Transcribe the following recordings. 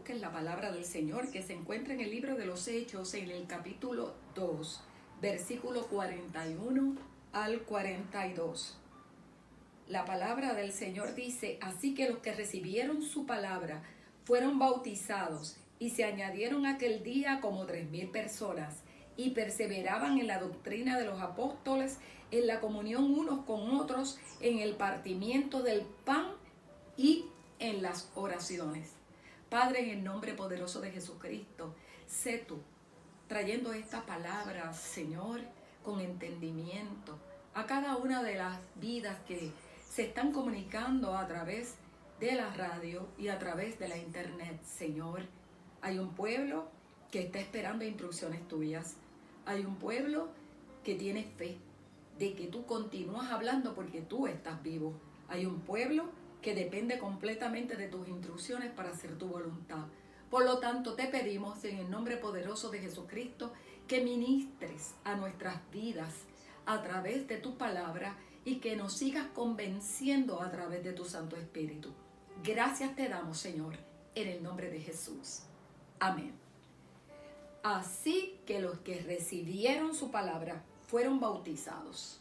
busquen la palabra del Señor que se encuentra en el libro de los Hechos, en el capítulo 2, versículo 41 al 42. La palabra del Señor dice: así que los que recibieron su palabra fueron bautizados, y se añadieron aquel día como 3,000 personas, y perseveraban en la doctrina de los apóstoles, en la comunión unos con otros, en el partimiento del pan y en las oraciones. Padre, en el nombre poderoso de Jesucristo, sé tú trayendo esta palabra, Señor, con entendimiento a cada una de las vidas que se están comunicando a través de la radio y a través de la internet, Señor. Hay un pueblo que está esperando instrucciones tuyas. Hay un pueblo que tiene fe de que tú continúas hablando porque tú estás vivo. Hay un pueblo que depende completamente de tus instrucciones para hacer tu voluntad. Por lo tanto, te pedimos en el nombre poderoso de Jesucristo que ministres a nuestras vidas a través de tu palabra y que nos sigas convenciendo a través de tu Santo Espíritu. Gracias te damos, Señor, en el nombre de Jesús. Amén. Así que los que recibieron su palabra fueron bautizados,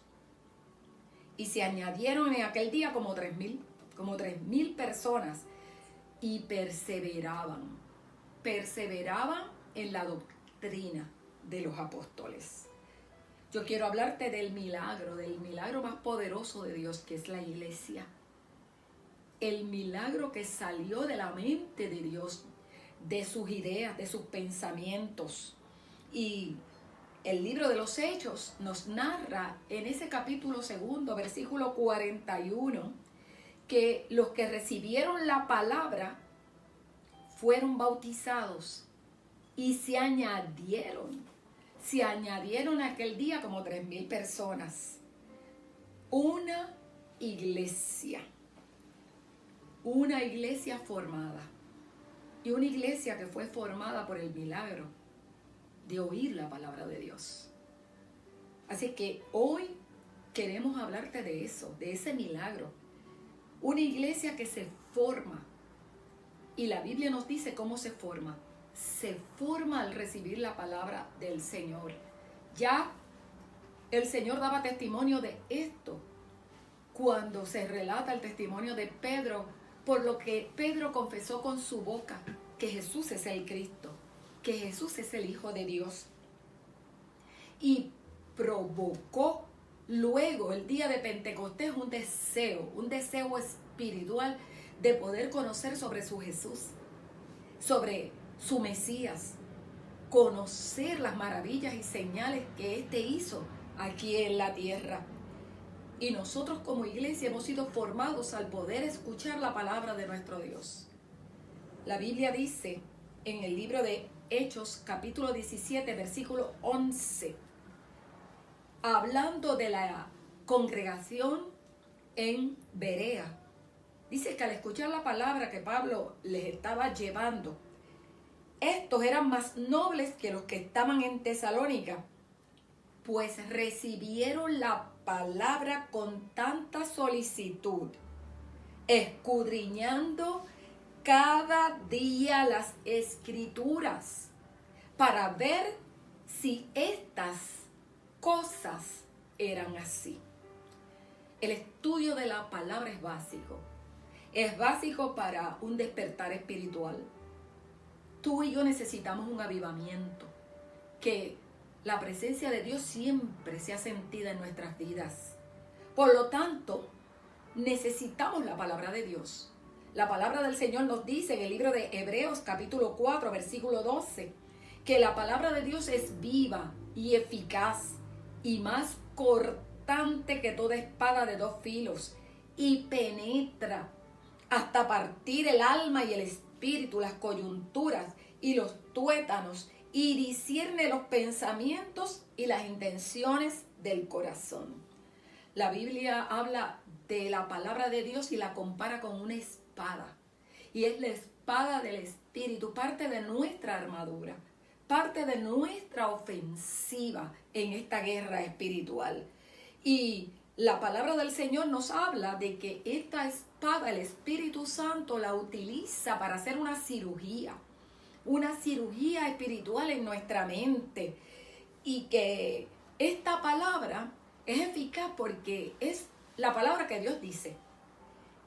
y se añadieron en aquel día como 3,000 personas, y perseveraban en la doctrina de los apóstoles. Yo quiero hablarte del milagro más poderoso de Dios, que es la iglesia. El milagro que salió de la mente de Dios, de sus ideas, de sus pensamientos. Y el libro de los Hechos nos narra en ese capítulo 2, versículo 41, que los que recibieron la palabra fueron bautizados y se añadieron aquel día como 3,000 personas. Una iglesia formada, y una iglesia que fue formada por el milagro de oír la palabra de Dios. Así que hoy queremos hablarte de eso, de ese milagro. Una iglesia que se forma, y la Biblia nos dice cómo se forma. Se forma al recibir la palabra del Señor. Ya el Señor daba testimonio de esto cuando se relata el testimonio de Pedro, por lo que Pedro confesó con su boca que Jesús es el Cristo, que Jesús es el Hijo de Dios. Y provocó luego el día de Pentecostés un deseo espiritual de poder conocer sobre su Jesús, sobre su Mesías, conocer las maravillas y señales que éste hizo aquí en la tierra. Y nosotros como iglesia hemos sido formados al poder escuchar la palabra de nuestro Dios. La Biblia dice en el libro de Hechos, capítulo 17, versículo 11, hablando de la congregación en Berea, dice que al escuchar la palabra que Pablo les estaba llevando, estos eran más nobles que los que estaban en Tesalónica, pues recibieron la palabra con tanta solicitud, escudriñando cada día las escrituras para ver si estas cosas eran así. El estudio de la palabra es básico. Es básico para un despertar espiritual. Tú y yo necesitamos un avivamiento, que la presencia de Dios siempre sea sentida en nuestras vidas. Por lo tanto, necesitamos la palabra de Dios. La palabra del Señor nos dice en el libro de Hebreos capítulo 4, versículo 12, que la palabra de Dios es viva y eficaz y más cortante que toda espada de 2 filos, y penetra hasta partir el alma y el espíritu, las coyunturas y los tuétanos, y discierne los pensamientos y las intenciones del corazón. La Biblia habla de la palabra de Dios y la compara con una espada. Y es la espada del Espíritu, parte de nuestra armadura, parte de nuestra ofensiva en esta guerra espiritual. Y la palabra del Señor nos habla de que esta espada, el Espíritu Santo la utiliza para hacer una cirugía. una cirugía espiritual en nuestra mente. Y que esta palabra es eficaz porque es la palabra que Dios dice.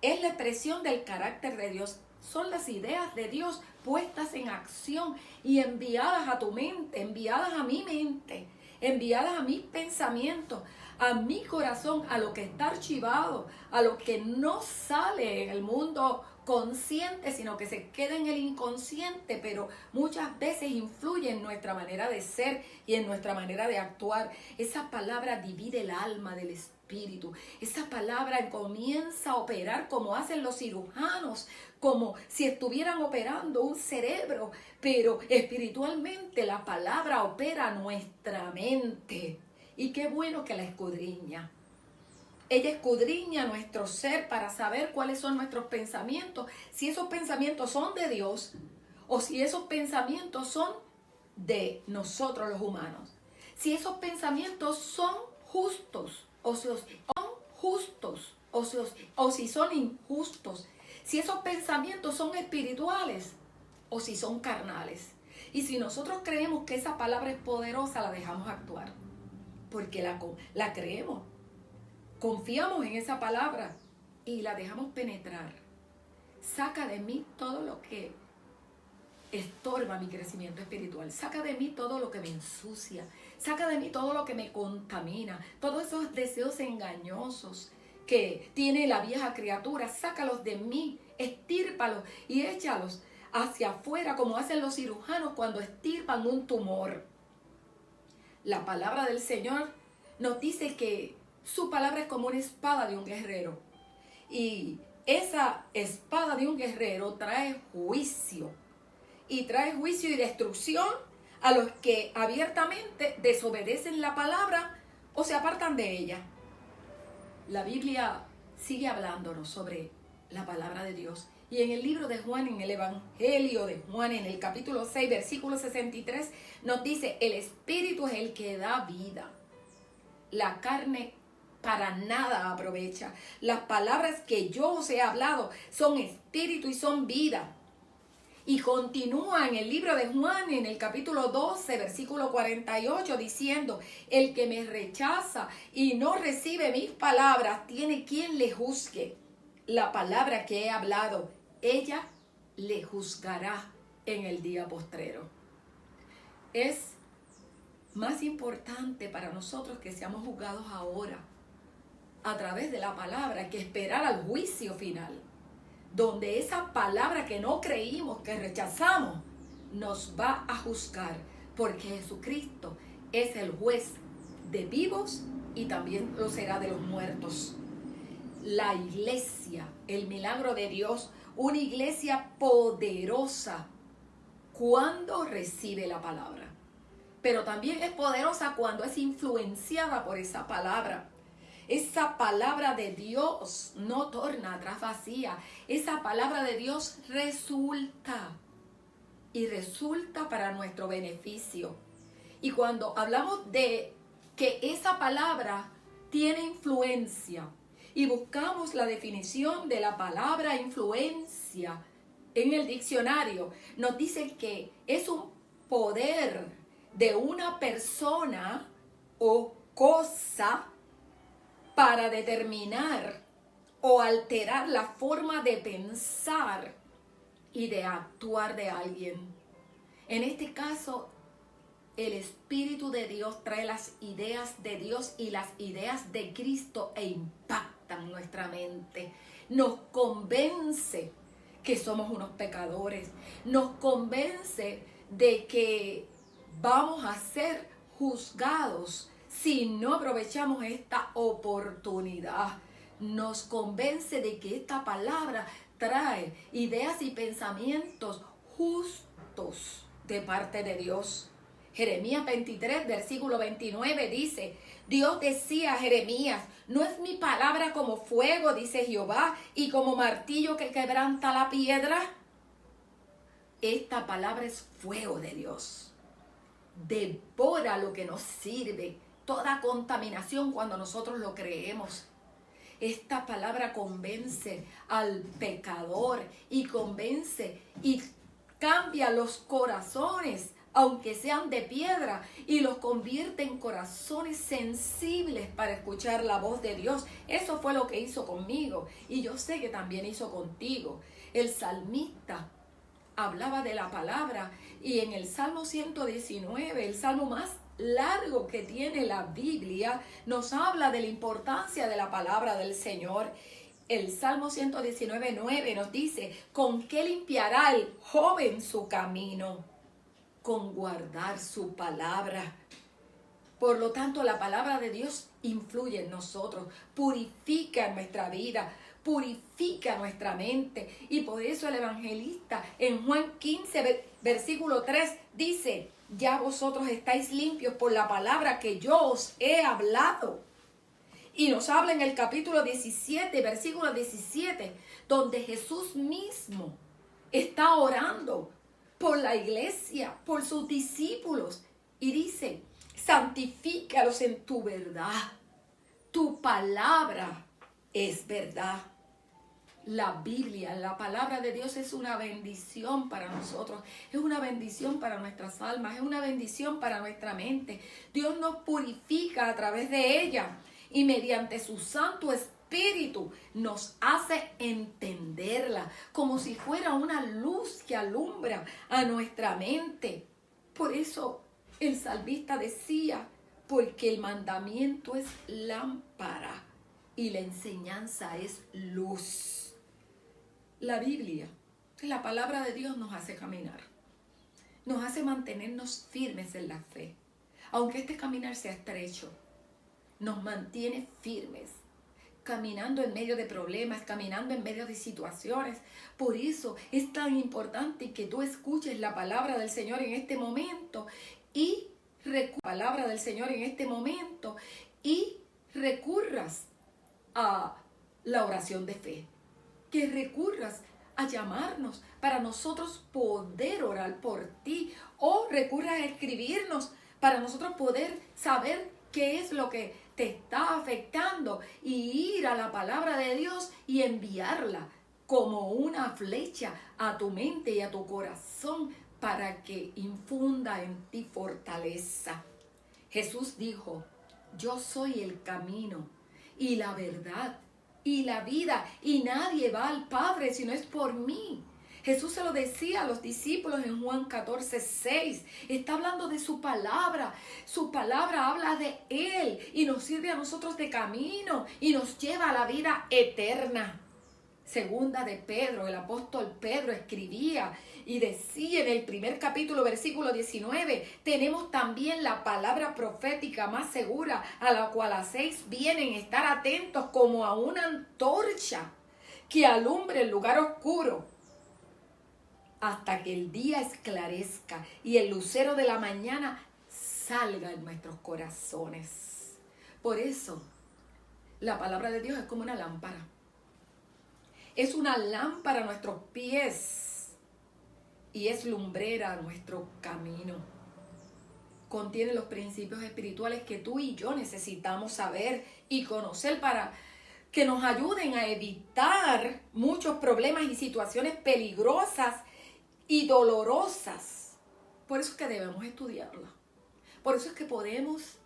Es la expresión del carácter de Dios. Son las ideas de Dios puestas en acción y enviadas a tu mente, enviadas a mi mente, enviadas a mis pensamientos, a mi corazón, a lo que está archivado, a lo que no sale en el mundo consciente, sino que se queda en el inconsciente, pero muchas veces influye en nuestra manera de ser y en nuestra manera de actuar. Esa palabra divide el alma del espíritu. Esa palabra comienza a operar como hacen los cirujanos, como si estuvieran operando un cerebro, pero espiritualmente la palabra opera nuestra mente. Y qué bueno que la escudriña. Ella escudriña nuestro ser para saber cuáles son nuestros pensamientos, si esos pensamientos son de Dios o si esos pensamientos son de nosotros los humanos. Si esos pensamientos son justos o si son justos o si son injustos. Si esos pensamientos son espirituales o si son carnales. Y si nosotros creemos que esa palabra es poderosa, la dejamos actuar. Porque la creemos. Confiamos en esa palabra y la dejamos penetrar. Saca de mí todo lo que estorba mi crecimiento espiritual. Saca de mí todo lo que me ensucia. Saca de mí todo lo que me contamina. Todos esos deseos engañosos que tiene la vieja criatura. Sácalos de mí. Estírpalos y échalos hacia afuera como hacen los cirujanos cuando estirpan un tumor. La palabra del Señor nos dice que su palabra es como una espada de un guerrero. Y esa espada de un guerrero trae juicio. Y trae juicio y destrucción a los que abiertamente desobedecen la palabra o se apartan de ella. La Biblia sigue hablándonos sobre la palabra de Dios. Y en el libro de Juan, en el Evangelio de Juan, en el capítulo 6, versículo 63, nos dice, el Espíritu es el que da vida. La carne para nada aprovecha. Las palabras que yo os he hablado son espíritu y son vida. Y continúa en el libro de Juan, en el capítulo 12, versículo 48, diciendo, el que me rechaza y no recibe mis palabras, tiene quien le juzgue. La palabra que he hablado, ella le juzgará en el día postrero. Es más importante para nosotros que seamos juzgados ahora a través de la palabra que esperar al juicio final, donde esa palabra que no creímos, que rechazamos, nos va a juzgar, porque Jesucristo es el juez de vivos y también lo será de los muertos. La iglesia, el milagro de Dios, una iglesia poderosa cuando recibe la palabra, pero también es poderosa cuando es influenciada por esa palabra. Esa palabra de Dios no torna atrás vacía. Esa palabra de Dios resulta y resulta para nuestro beneficio. Y cuando hablamos de que esa palabra tiene influencia y buscamos la definición de la palabra influencia en el diccionario, nos dice que es un poder de una persona o cosa para determinar o alterar la forma de pensar y de actuar de alguien. En este caso, el Espíritu de Dios trae las ideas de Dios y las ideas de Cristo e impactan nuestra mente. Nos convence que somos unos pecadores. Nos convence de que vamos a ser juzgados si no aprovechamos esta oportunidad. Nos convence de que esta palabra trae ideas y pensamientos justos de parte de Dios. Jeremías 23, versículo 29 dice, Dios decía a Jeremías, ¿no es mi palabra como fuego, dice Jehová, y como martillo que quebranta la piedra? Esta palabra es fuego de Dios. Devora lo que nos sirve, toda contaminación cuando nosotros lo creemos. Esta palabra convence al pecador y convence y cambia los corazones, aunque sean de piedra, y los convierte en corazones sensibles para escuchar la voz de Dios. Eso fue lo que hizo conmigo, y yo sé que también hizo contigo. El salmista hablaba de la palabra, y en el Salmo 119, el salmo más largo que tiene la Biblia, nos habla de la importancia de la palabra del Señor. El Salmo 119:9 nos dice: ¿con qué limpiará el joven su camino? Con guardar su palabra. Por lo tanto, la palabra de Dios influye en nosotros, purifica nuestra vida, purifica nuestra mente. Y por eso el evangelista en Juan 15, versículo 3 dice: ya vosotros estáis limpios por la palabra que yo os he hablado. Y nos habla en el capítulo 17, versículo 17, donde Jesús mismo está orando por la iglesia, por sus discípulos. Y dice: santifícalos en tu verdad. Tu palabra es verdad. La Biblia, la palabra de Dios es una bendición para nosotros, es una bendición para nuestras almas, es una bendición para nuestra mente. Dios nos purifica a través de ella y mediante su Santo Espíritu nos hace entenderla como si fuera una luz que alumbra a nuestra mente. Por eso el salmista decía: porque el mandamiento es lámpara y la enseñanza es luz. La Biblia, la palabra de Dios, nos hace caminar, nos hace mantenernos firmes en la fe. Aunque este caminar sea estrecho, nos mantiene firmes, caminando en medio de problemas, caminando en medio de situaciones. Por eso es tan importante que tú escuches la palabra del Señor en este momento y recurras a la oración de fe. Que recurras a llamarnos para nosotros poder orar por ti, o recurras a escribirnos para nosotros poder saber qué es lo que te está afectando y ir a la palabra de Dios y enviarla como una flecha a tu mente y a tu corazón para que infunda en ti fortaleza. Jesús dijo: yo soy el camino y la verdad y la vida, y nadie va al Padre si no es por mí. Jesús se lo decía a los discípulos en Juan 14:6. Está hablando de su palabra. Su palabra habla de Él y nos sirve a nosotros de camino y nos lleva a la vida eterna. Segunda de Pedro, el apóstol Pedro escribía y decía en el primer capítulo, versículo 19: tenemos también la palabra profética más segura, a la cual hacéis bien en estar atentos como a una antorcha que alumbre el lugar oscuro, hasta que el día esclarezca y el lucero de la mañana salga en nuestros corazones. Por eso, la palabra de Dios es como una lámpara. Es una lámpara a nuestros pies y es lumbrera a nuestro camino. Contiene los principios espirituales que tú y yo necesitamos saber y conocer para que nos ayuden a evitar muchos problemas y situaciones peligrosas y dolorosas. Por eso es que debemos estudiarla. Por eso es que podemos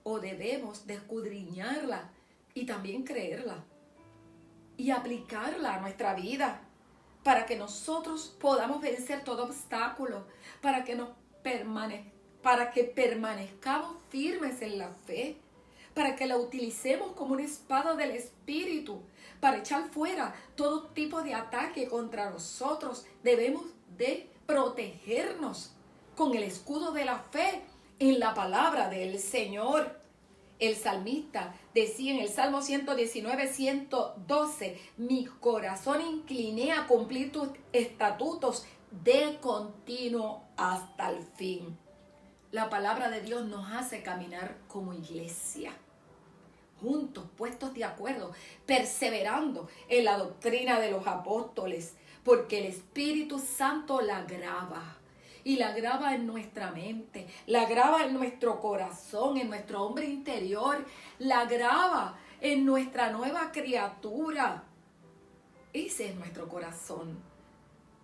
o debemos de escudriñarla y también creerla y aplicarla a nuestra vida para que nosotros podamos vencer todo obstáculo, para que permanezcamos firmes en la fe, para que la utilicemos como una espada del Espíritu, para echar fuera todo tipo de ataque contra nosotros. Debemos de protegernos con el escudo de la fe en la palabra del Señor. El salmista decía en el Salmo 119, 112: mi corazón incliné a cumplir tus estatutos de continuo hasta el fin. La palabra de Dios nos hace caminar como iglesia, juntos, puestos de acuerdo, perseverando en la doctrina de los apóstoles, porque el Espíritu Santo la graba. Y la graba en nuestra mente, la graba en nuestro corazón, en nuestro hombre interior, la graba en nuestra nueva criatura. Ese es nuestro corazón.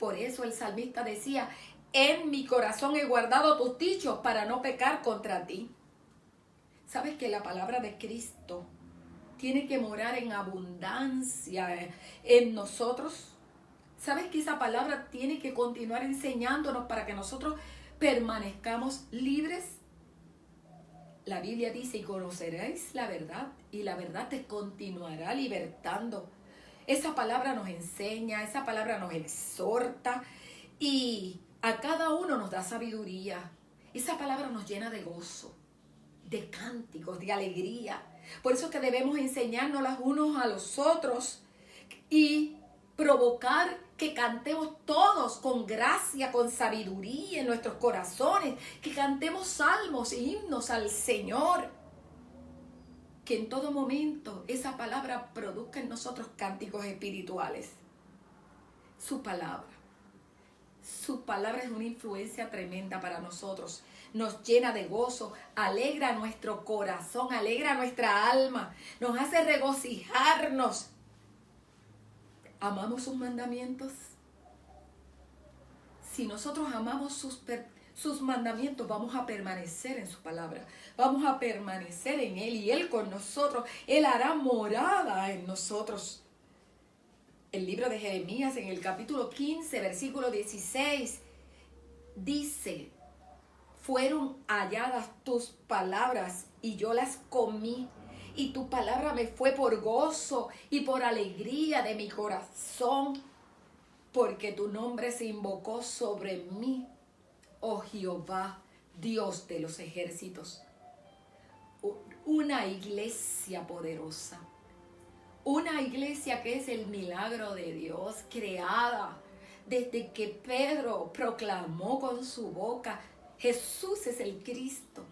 Por eso el salmista decía, en mi corazón he guardado tus dichos para no pecar contra ti. ¿Sabes que la palabra de Cristo tiene que morar en abundancia en nosotros? ¿Sabes que esa palabra tiene que continuar enseñándonos para que nosotros permanezcamos libres? La Biblia dice, y conoceréis la verdad, y la verdad te continuará libertando. Esa palabra nos enseña, esa palabra nos exhorta, y a cada uno nos da sabiduría. Esa palabra nos llena de gozo, de cánticos, de alegría. Por eso es que debemos enseñarnos los unos a los otros y provocar que cantemos todos con gracia, con sabiduría en nuestros corazones, que cantemos salmos e himnos al Señor. Que en todo momento esa palabra produzca en nosotros cánticos espirituales. Su palabra es una influencia tremenda para nosotros. Nos llena de gozo, alegra nuestro corazón, alegra nuestra alma, nos hace regocijarnos. ¿Amamos sus mandamientos? Si nosotros amamos sus mandamientos, vamos a permanecer en su palabra. Vamos a permanecer en Él y Él con nosotros. Él hará morada en nosotros. El libro de Jeremías en el capítulo 15, versículo 16, dice, fueron halladas tus palabras y yo las comí. Y tu palabra me fue por gozo y por alegría de mi corazón, porque tu nombre se invocó sobre mí, oh Jehová, Dios de los ejércitos. Una iglesia poderosa, una iglesia que es el milagro de Dios, creada desde que Pedro proclamó con su boca, Jesús es el Cristo,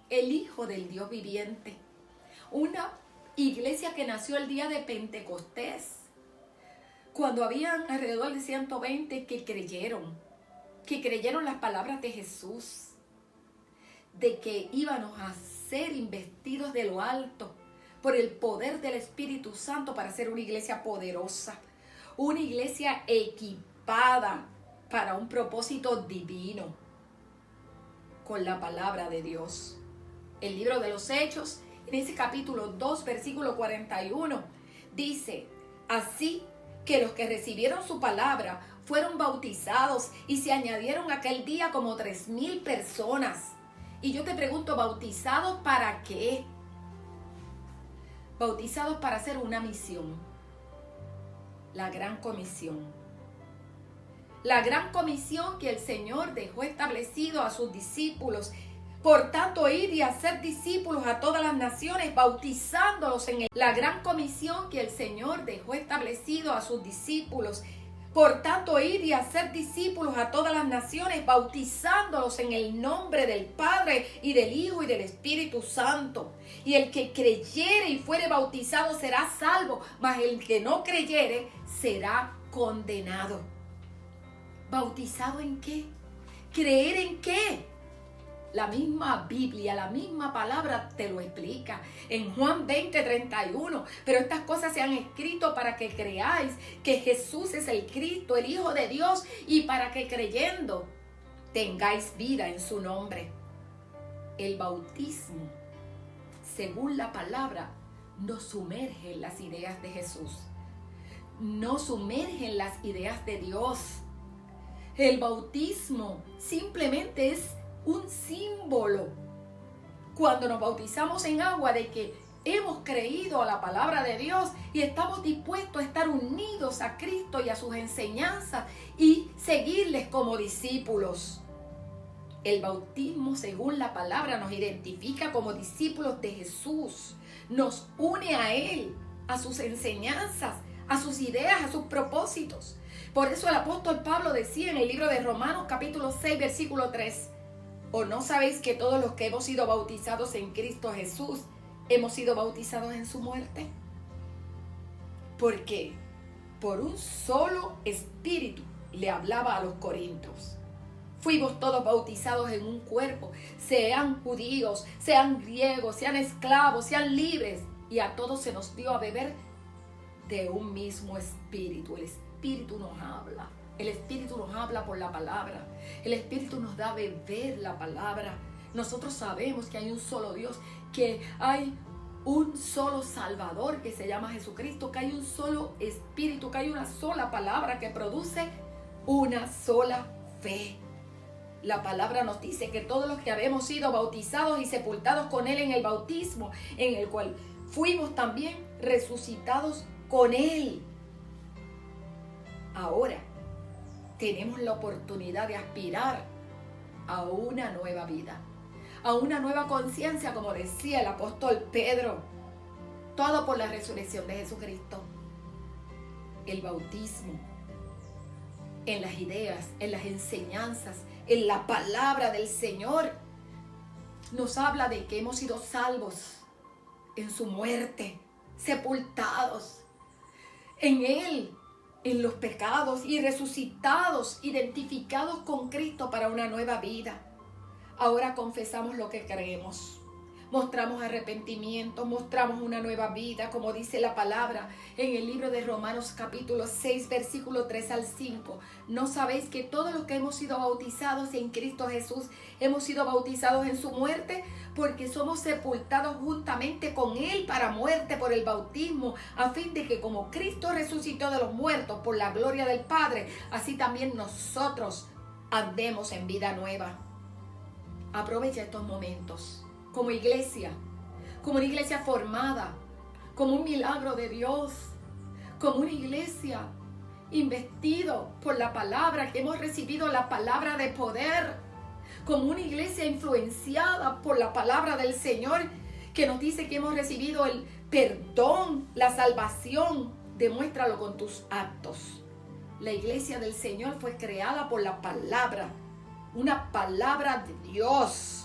el Hijo del Dios viviente. Una iglesia que nació el día de Pentecostés, cuando habían alrededor de 120 que creyeron las palabras de Jesús, de que íbamos a ser investidos de lo alto por el poder del Espíritu Santo para ser una iglesia poderosa, una iglesia equipada para un propósito divino con la palabra de Dios. El libro de los Hechos, en ese capítulo 2, versículo 41, dice, así que los que recibieron su palabra fueron bautizados y se añadieron aquel día como 3,000 personas. Y yo te pregunto, ¿bautizados para qué? Bautizados para hacer una misión, la gran comisión. La gran comisión que el Señor dejó establecido a sus discípulos. Por tanto, ir y hacer discípulos a todas las naciones, bautizándolos en la gran comisión que el Señor dejó establecido a sus discípulos. Por tanto, ir y hacer discípulos a todas las naciones, bautizándolos en el nombre del Padre y del Hijo y del Espíritu Santo. Y el que creyere y fuere bautizado será salvo, mas el que no creyere será condenado. ¿Bautizado en qué? ¿Creer en qué? La misma Biblia, la misma palabra te lo explica en Juan 20:31. Pero estas cosas se han escrito para que creáis que Jesús es el Cristo, el Hijo de Dios, y para que creyendo tengáis vida en su nombre. El bautismo, según la palabra, nos sumerge en las ideas de Jesús, nos sumerge en las ideas de Dios. El bautismo simplemente es un símbolo, cuando nos bautizamos en agua, de que hemos creído a la palabra de Dios y estamos dispuestos a estar unidos a Cristo y a sus enseñanzas y seguirles como discípulos. El bautismo, según la palabra, nos identifica como discípulos de Jesús, nos une a Él, a sus enseñanzas, a sus ideas, a sus propósitos. Por eso el apóstol Pablo decía en el libro de Romanos capítulo 6, versículo 3, ¿o no sabéis que todos los que hemos sido bautizados en Cristo Jesús hemos sido bautizados en su muerte? Porque por un solo espíritu le hablaba a los corintios. Fuimos todos bautizados en un cuerpo, sean judíos, sean griegos, sean esclavos, sean libres, y a todos se nos dio a beber de un mismo espíritu. El Espíritu nos habla, El Espíritu nos habla por la palabra. El Espíritu nos da a beber la palabra. Nosotros sabemos que hay un solo Dios, que hay un solo Salvador que se llama Jesucristo, que hay un solo Espíritu, que hay una sola palabra que produce una sola fe. La palabra nos dice que todos los que habemos sido bautizados y sepultados con Él en el bautismo, en el cual fuimos también resucitados con Él. Ahora tenemos la oportunidad de aspirar a una nueva vida, a una nueva conciencia, como decía el apóstol Pedro, todo por la resurrección de Jesucristo. El bautismo, en las ideas, en las enseñanzas, en la palabra del Señor, nos habla de que hemos sido salvos en su muerte, sepultados en Él, en los pecados y resucitados, identificados con Cristo para una nueva vida. Ahora confesamos lo que creemos. Mostramos arrepentimiento, mostramos una nueva vida, como dice la palabra en el libro de Romanos capítulo 6, versículo 3 al 5. ¿No sabéis que todos los que hemos sido bautizados en Cristo Jesús hemos sido bautizados en su muerte? Porque somos sepultados juntamente con Él para muerte por el bautismo, a fin de que como Cristo resucitó de los muertos por la gloria del Padre, así también nosotros andemos en vida nueva. Aprovecha estos momentos como iglesia, como una iglesia formada, como un milagro de Dios, como una iglesia investido por la palabra, que hemos recibido la palabra de poder, como una iglesia influenciada por la palabra del Señor, que nos dice que hemos recibido el perdón, la salvación. Demuéstralo con tus actos. La iglesia del Señor fue creada por la palabra, una palabra de Dios.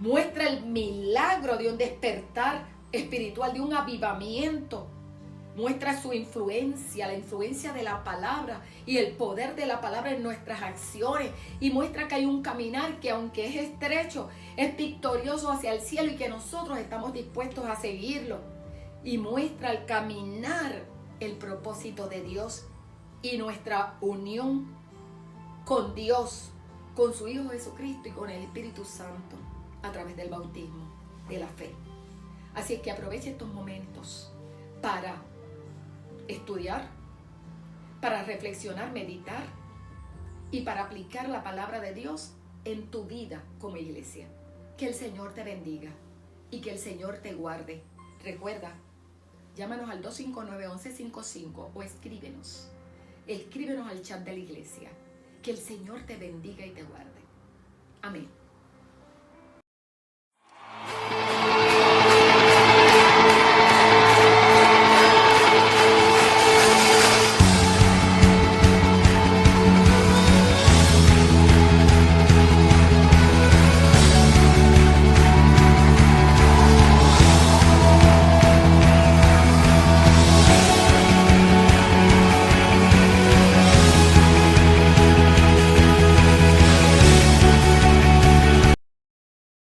Muestra el milagro de un despertar espiritual, de un avivamiento. Muestra su influencia, la influencia de la palabra y el poder de la palabra en nuestras acciones. Y muestra que hay un caminar que, aunque es estrecho, es victorioso hacia el cielo y que nosotros estamos dispuestos a seguirlo. Y muestra al caminar el propósito de Dios y nuestra unión con Dios, con su Hijo Jesucristo y con el Espíritu Santo, a través del bautismo, de la fe. Así es que aproveche estos momentos para estudiar, para reflexionar, meditar y para aplicar la palabra de Dios en tu vida como iglesia. Que el Señor te bendiga y que el Señor te guarde. Recuerda, llámanos al 259-1155 o escríbenos al chat de la iglesia. Que el Señor te bendiga y te guarde. Amén.